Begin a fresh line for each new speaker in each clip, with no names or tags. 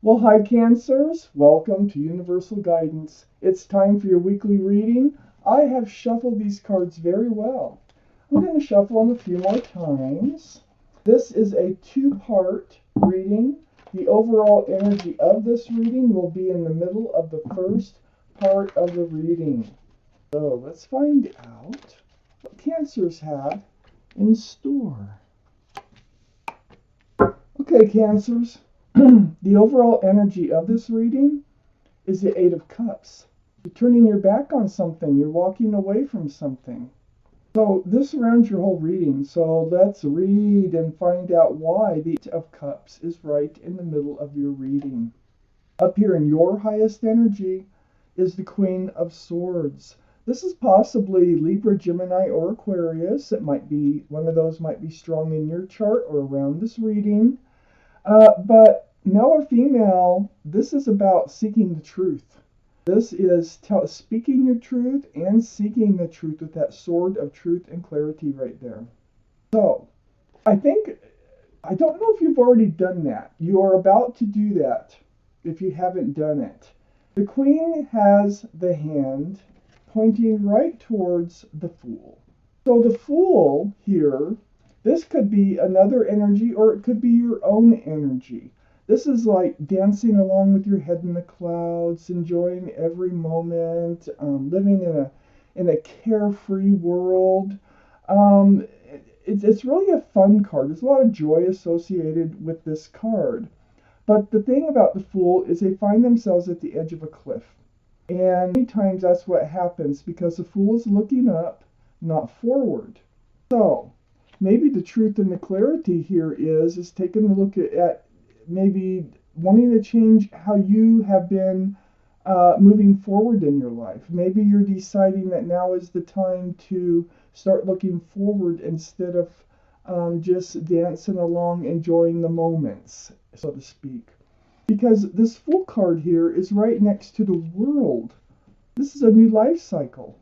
Well, hi, Cancers. Welcome to Universal Guidance. It's time for your weekly reading. I have shuffled these cards very well. I'm going to shuffle them a few more times. This is a two-part reading. The overall energy of this reading will be in the middle of the first part of the reading. So let's find out what Cancers have in store. Okay, Cancers. The overall energy of this reading is the Eight of Cups. You're turning your back on something. You're walking away from something. So this surrounds your whole reading. So let's read and find out why the Eight of Cups is right in the middle of your reading. Up here in your highest energy is the Queen of Swords. This is possibly Libra, Gemini, or Aquarius. It might be, one of those might be strong in your chart or around this reading. But male or female, this is about seeking the truth. This is speaking your truth and seeking the truth with that sword of truth and clarity right there. So, I don't know if you've already done that. You are about to do that if you haven't done it. The Queen has the hand pointing right towards the Fool. So the Fool here, this could be another energy or it could be your own energy. This is like dancing along with your head in the clouds, enjoying every moment, living in a carefree world. It's really a fun card. There's a lot of joy associated with this card. But the thing about the Fool is they find themselves at the edge of a cliff. And many times that's what happens because the Fool is looking up, not forward. So maybe the truth and the clarity here is taking a look at maybe wanting to change how you have been moving forward in your life. Maybe you're deciding that now is the time to start looking forward instead of just dancing along, enjoying the moments, so to speak. Because this Fool card here is right next to the World. This is a new life cycle.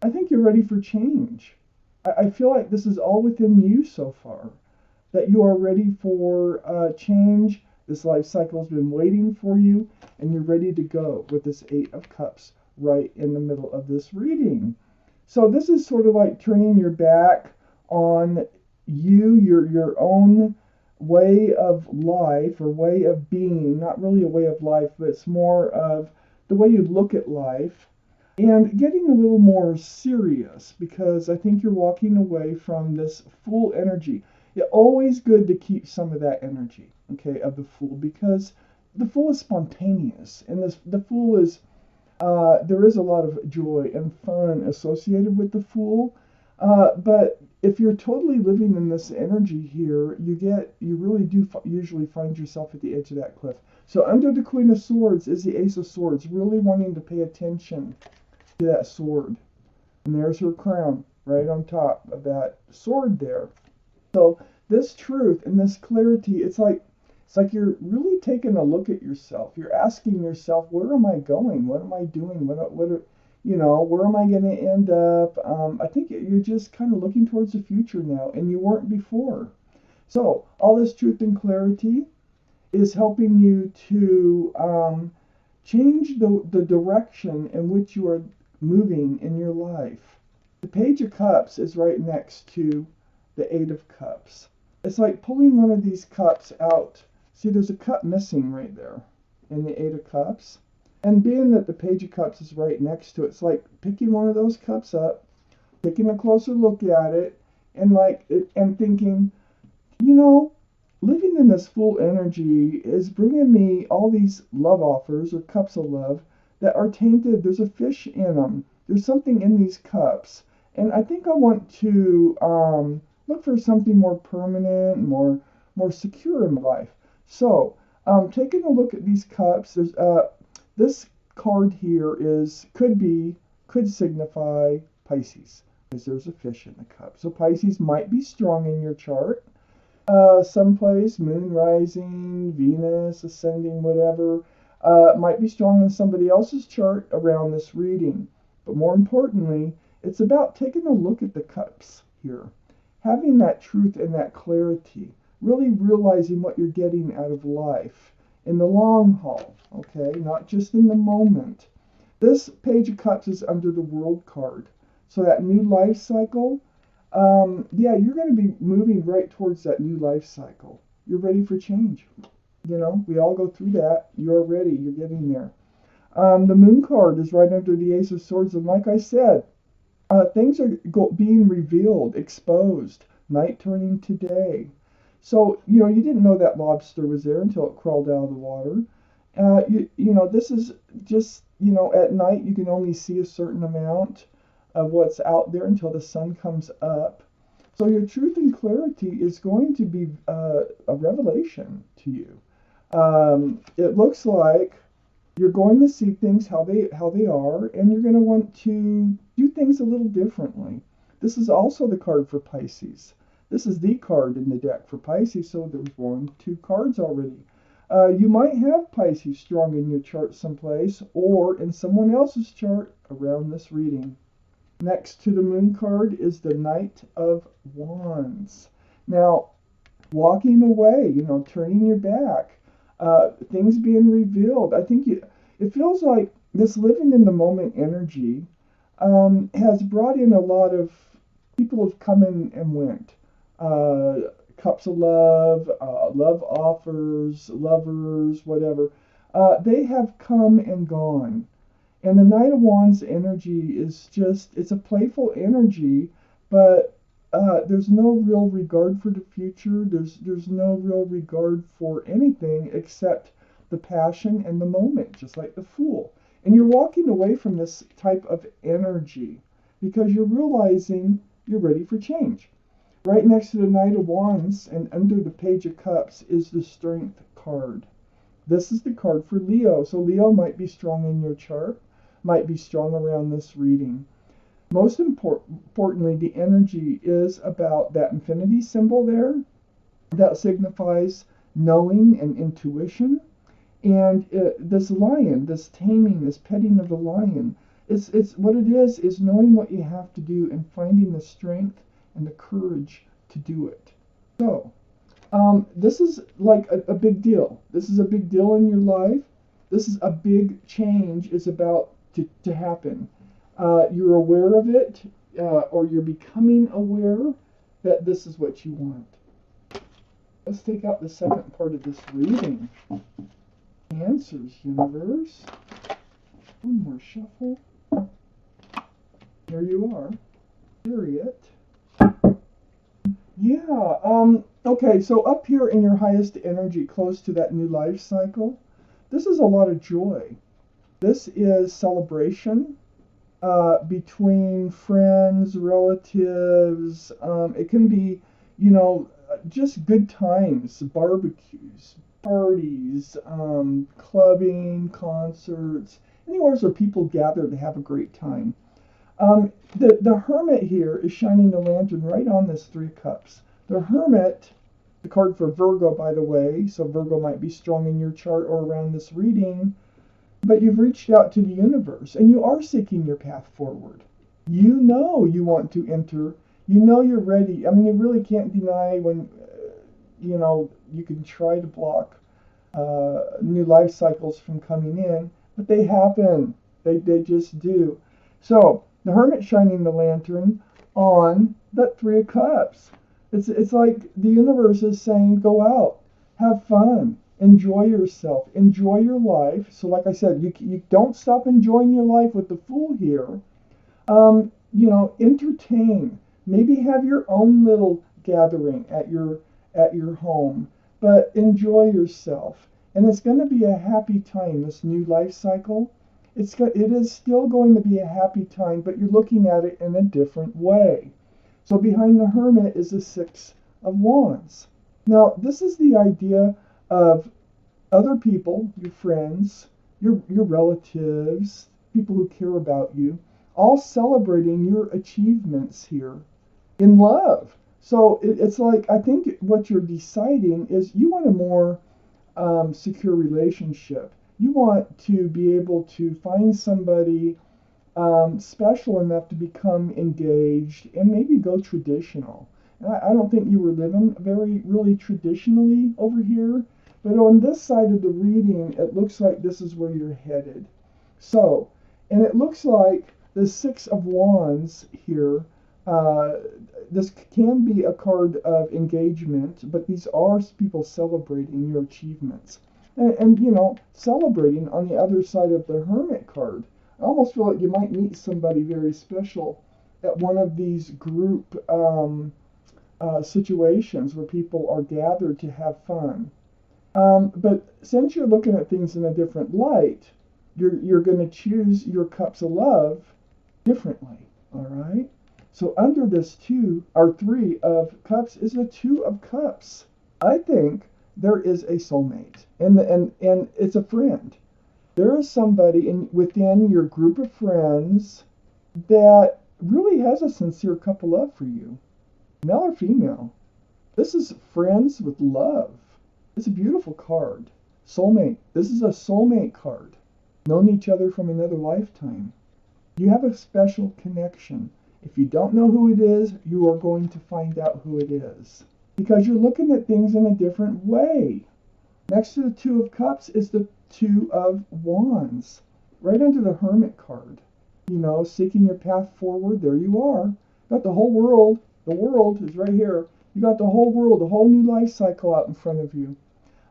I think you're ready for change. I feel like this is all within you so far, that you are ready for change. This life cycle has been waiting for you, and you're ready to go with this Eight of Cups right in the middle of this reading. So this is sort of like turning your back on you, your own way of life or way of being. Not really a way of life, but it's more of the way you look at life. And getting a little more serious because I think you're walking away from this Fool energy. It's always good to keep some of that energy, okay, of the Fool because the Fool is spontaneous and the Fool is there is a lot of joy and fun associated with the Fool. But if you're totally living in this energy here, you really do usually find yourself at the edge of that cliff. So under the Queen of Swords is the Ace of Swords, really wanting to pay attention to that sword. And there's her crown right on top of that sword there. So this truth and this clarity, it's like you're really taking a look at yourself. You're asking yourself, where am I going? What am I doing? Where am I going to end up? I think you're just kind of looking towards the future now, and you weren't before. So all this truth and clarity is helping you to change the direction in which you are moving in your life. The Page of Cups is right next to the Eight of Cups. It's like pulling one of these cups out. See, there's a cup missing right there in the Eight of Cups. And being that the Page of Cups is right next to it, it's like picking one of those cups up, taking a closer look at it, and thinking, living in this Fool energy is bringing me all these love offers or cups of love that are tainted. There's a fish in them. There's something in these cups. And I think I want to look for something more permanent, more secure in my life. So, taking a look at these cups, there's this card here could signify Pisces, because there's a fish in the cup. So Pisces might be strong in your chart. Someplace, moon rising, Venus ascending, whatever, might be strong in somebody else's chart around this reading. But more importantly, it's about taking a look at the cups here, having that truth and that clarity, really realizing what you're getting out of life, in the long haul, okay, not just in the moment. This Page of Cups is under the World card. So that new life cycle, yeah, you're going to be moving right towards that new life cycle. You're ready for change. You know, we all go through that. You're ready. You're getting there. The Moon card is right under the Ace of Swords. And like I said, things are being revealed, exposed, night turning to day. So, you know, you didn't know that lobster was there until it crawled out of the water. You know, this is just, you know, at night you can only see a certain amount of what's out there until the sun comes up. So your truth and clarity is going to be a revelation to you. It looks like you're going to see things how they are, and you're going to want to do things a little differently. This is also the card for Pisces. This is the card in the deck for Pisces, so there's 2 cards already. You might have Pisces strong in your chart someplace, or in someone else's chart around this reading. Next to the Moon card is the Knight of Wands. Now, walking away, you know, turning your back, things being revealed. I think it feels like this living in the moment energy has brought in a lot of people have come in and went. Cups of love, love offers, lovers, whatever. They have come and gone. And the Knight of Wands energy is just, it's a playful energy, but there's no real regard for the future. There's no real regard for anything except the passion and the moment, just like the Fool. And you're walking away from this type of energy because you're realizing you're ready for change. Right next to the Knight of Wands and under the Page of Cups is the Strength card. This is the card for Leo. So Leo might be strong in your chart, might be strong around this reading. Most importantly, the energy is about that infinity symbol there. That signifies knowing and intuition. And this lion, this taming, this petting of the lion, it's what it is knowing what you have to do and finding the strength and the courage to do it. So, this is like a big deal. This is a big deal in your life. This is a big change is about to happen. You're aware of it, or you're becoming aware that this is what you want. Let's take out the second part of this reading. Answers, universe. One more shuffle. Here you are. Chariot. Yeah, okay, so up here in your highest energy, close to that new life cycle, this is a lot of joy. This is celebration between friends, relatives. It can be, you know, just good times, barbecues, parties, clubbing, concerts, anywhere where people gather to have a great time. The Hermit here is shining the lantern right on this 3 of Cups. The Hermit, the card for Virgo, by the way, so Virgo might be strong in your chart or around this reading, but you've reached out to the universe and you are seeking your path forward. You know you want to enter. You know you're ready. I mean, you really can't deny when, you know, you can try to block new life cycles from coming in, but they happen. They just do. So, the Hermit shining the lantern on that 3 of Cups. It's like the universe is saying, go out, have fun, enjoy yourself, enjoy your life. So like I said, you don't stop enjoying your life with the Fool here. You know, entertain. Maybe have your own little gathering at your home, but enjoy yourself. And it's going to be a happy time, this new life cycle. It is still going to be a happy time, but you're looking at it in a different way. So behind the Hermit is the 6 of Wands. Now, this is the idea of other people, your friends, your relatives, people who care about you, all celebrating your achievements here in love. So it's like, I think what you're deciding is you want a more secure relationship. You want to be able to find somebody special enough to become engaged and maybe go traditional. And I don't think you were living really traditionally over here. But on this side of the reading, it looks like this is where you're headed. So, and it looks like the Six of Wands here, uh, this can be a card of engagement, but these are people celebrating your achievements. And you know, celebrating on the other side of the Hermit card. I almost feel like you might meet somebody very special at one of these group situations where people are gathered to have fun. But since you're looking at things in a different light, you're going to choose your cups of love differently. All right. So under this two or three of cups is the Two of Cups. I think there is a soulmate, and it's a friend. There is somebody within your group of friends that really has a sincere cup of love for you, male or female. This is friends with love. It's a beautiful card. Soulmate. This is a soulmate card. Known each other from another lifetime. You have a special connection. If you don't know who it is, you are going to find out who it is. Because you're looking at things in a different way. Next to the Two of Cups is the Two of Wands. Right under the Hermit card. You know, seeking your path forward. There you are. Got the whole world. The world is right here. You got the whole world, a whole new life cycle out in front of you.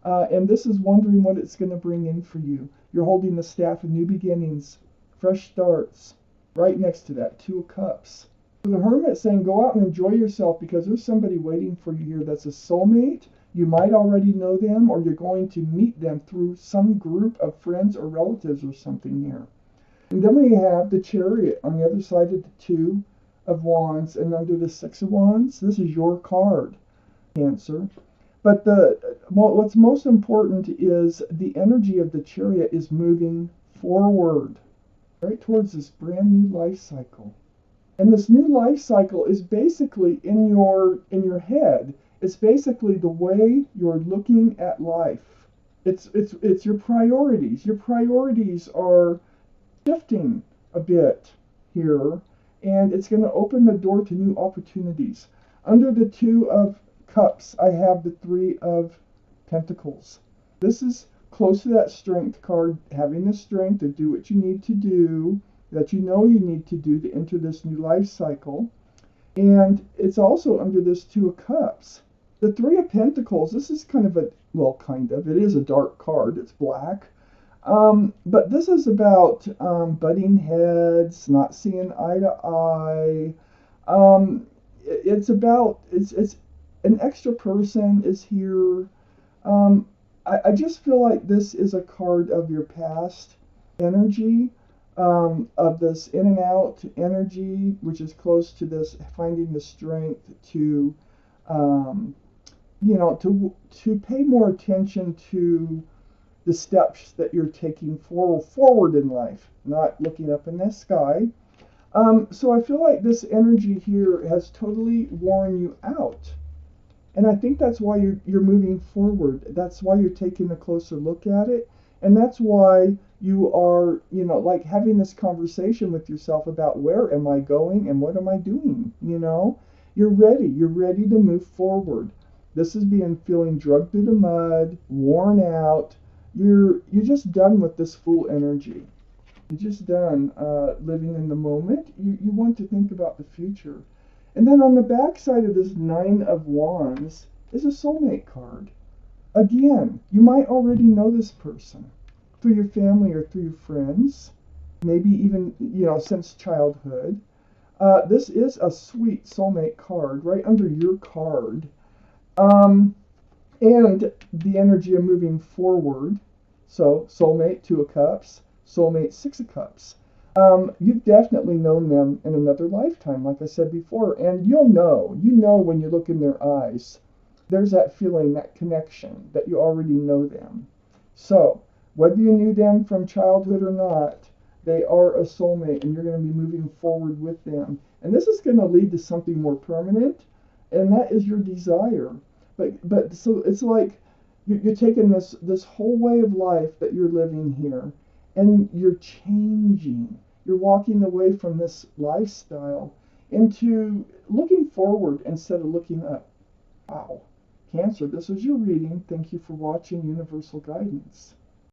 And this is wondering what it's going to bring in for you. You're holding the staff of new beginnings, fresh starts, right next to that Two of Cups. So the Hermit saying, go out and enjoy yourself because there's somebody waiting for you here that's a soulmate. You might already know them, or you're going to meet them through some group of friends or relatives or something here. And then we have the Chariot on the other side of the Two of Wands, and under the Six of Wands, this is your card, Cancer. But what's most important is the energy of the Chariot is moving forward, right towards this brand new life cycle. And this new life cycle is basically in your head. It's basically the way you're looking at life. It's your priorities. Your priorities are shifting a bit here, and it's going to open the door to new opportunities. Under the Two of Cups, I have the Three of Pentacles. This is close to that Strength card, having the strength to do what you need to do, that you know you need to do to enter this new life cycle. And it's also under this Two of Cups. The Three of Pentacles, this is kind of it is a dark card, it's black. But this is about butting heads, not seeing eye to eye. It's an extra person is here. I just feel like this is a card of your past energy, of this in and out energy, which is close to this finding the strength to, to pay more attention to the steps that you're taking forward in life, not looking up in the sky. So I feel like this energy here has totally worn you out. And I think that's why you're moving forward. That's why you're taking a closer look at it. And that's why you are, like having this conversation with yourself about where am I going and what am I doing? You're ready. You're ready to move forward. This is feeling drugged through the mud, worn out. You're just done with this Fool energy. You're just done living in the moment. You want to think about the future. And then on the back side of this Nine of Wands is a soulmate card. Again, you might already know this person through your family or through your friends, maybe even, since childhood. This is a sweet soulmate card right under your card. And the energy of moving forward. So, soulmate, Two of Cups, soulmate, Six of Cups. You've definitely known them in another lifetime, like I said before, and you know when you look in their eyes, there's that feeling, that connection, that you already know them. So, whether you knew them from childhood or not, they are a soulmate, and you're going to be moving forward with them. And this is going to lead to something more permanent, and that is your desire. But so it's like you're taking this whole way of life that you're living here, and you're changing. You're walking away from this lifestyle into looking forward instead of looking up. Wow. Cancer, this was your reading. Thank you for watching Universal Guidance.